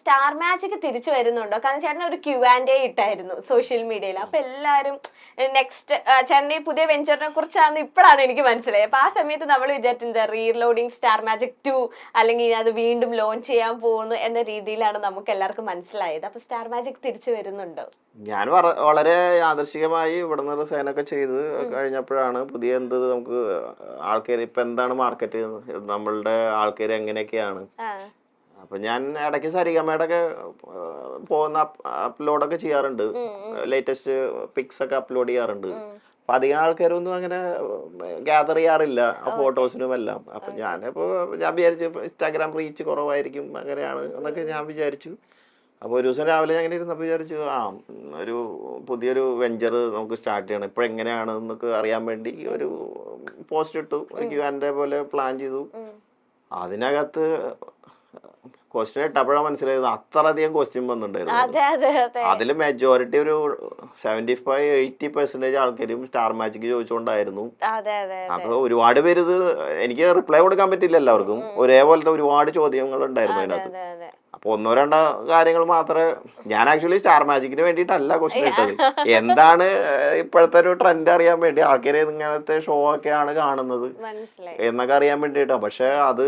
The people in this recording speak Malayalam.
സ്റ്റാർ മാജിക് തിരിച്ചു വരുന്നുണ്ടോ? കാരണം ചേട്ടൻ ഒരു Q&A ഇട്ടായിരുന്നു സോഷ്യൽ മീഡിയയിൽ. അപ്പൊ എല്ലാരും നെക്സ്റ്റ് ചേട്ടന്റെ ഈ പുതിയ വെഞ്ചറിനെ കുറിച്ചാണ് ഇപ്പോഴാണ് എനിക്ക് മനസ്സിലായത്. അപ്പൊ ആ സമയത്ത് നമ്മൾ വിചാരിച്ചത് റീലോഡിങ് സ്റ്റാർ മാജിക് 2 അല്ലെങ്കിൽ അത് വീണ്ടും ലോഞ്ച് ചെയ്യാൻ പോകുന്നു എന്ന രീതിയിലാണ് നമുക്ക് എല്ലാവർക്കും മനസ്സിലായത്. അപ്പൊ സ്റ്റാർ മാജിക് തിരിച്ചു വരുന്നുണ്ടോ? ഞാൻ വളരെ യാദൃശികമായി ഇവിടെ നിന്ന് റിസൈനൊക്കെ ചെയ്ത് കഴിഞ്ഞപ്പോഴാണ് പുതിയ എന്ത് നമുക്ക് ആൾക്കാർ ഇപ്പൊ എന്താണ് മാർക്കറ്റ്, നമ്മളുടെ ആൾക്കാർ എങ്ങനെയൊക്കെയാണ്. അപ്പൊ ഞാൻ ഇടയ്ക്ക് സരിഗമയുടെ ഒക്കെ പോകുന്ന അപ്ലോഡൊക്കെ ചെയ്യാറുണ്ട്, ലേറ്റസ്റ്റ് പിക്സ് ഒക്കെ അപ്ലോഡ് ചെയ്യാറുണ്ട്. അപ്പൊ അധികം ആൾക്കാരൊന്നും അങ്ങനെ ഗ്യാദർ ചെയ്യാറില്ല ആ ഫോട്ടോസിനും എല്ലാം. അപ്പൊ ഞാൻ വിചാരിച്ചു ഇൻസ്റ്റാഗ്രാം റീച്ച് കുറവായിരിക്കും, അങ്ങനെയാണ് എന്നൊക്കെ ഞാൻ വിചാരിച്ചു. അപ്പോൾ ഒരു ദിവസം രാവിലെ ഞാൻ ഇങ്ങനെ ഇരുന്നപ്പോൾ വിചാരിച്ചു ഒരു പുതിയൊരു വെഞ്ചർ നമുക്ക് സ്റ്റാർട്ട് ചെയ്യണം, ഇപ്പോൾ എങ്ങനെയാണ് എന്നൊക്കെ അറിയാൻ വേണ്ടി ഒരു പോസ്റ്റ് ഇട്ടു, ഒരു Q&A പോലെ പ്ലാൻ ചെയ്തു. അതിനകത്ത് ക്വസ്റ്റ്യൻ ഇട്ടപ്പോഴാണ് മനസ്സിലായത് അത്രയധികം ക്വസ്റ്റ്യൻ വന്നിട്ടുണ്ടായിരുന്നു. അതിൽ മെജോറിറ്റി ഒരു 75-80% ആൾക്കാരും സ്റ്റാർ മാജിക് ചോദിച്ചുകൊണ്ടായിരുന്നു. അപ്പൊ ഒരുപാട് പേര് ഇത് എനിക്ക് റിപ്ലൈ കൊടുക്കാൻ പറ്റില്ല, എല്ലാവർക്കും ഒരേപോലത്തെ ഒരുപാട് ചോദ്യങ്ങൾ ഉണ്ടായിരുന്നു അതിനകത്ത്. അപ്പൊ ഒന്നോ രണ്ടോ കാര്യങ്ങൾ മാത്രമേ ഞാൻ ആക്ച്വലി സ്റ്റാർ മാജിക്കിന് വേണ്ടിയിട്ടല്ല ക്വസ്റ്റ്യൻ ഇട്ടത്, എന്താണ് ഇപ്പോഴത്തെ ഒരു ട്രെൻഡ് അറിയാൻ വേണ്ടി, ആൾക്കാർ ഇങ്ങനത്തെ ഷോ ഒക്കെയാണ് കാണുന്നത് എന്നൊക്കെ അറിയാൻ വേണ്ടിയിട്ടാണ്. പക്ഷെ അത്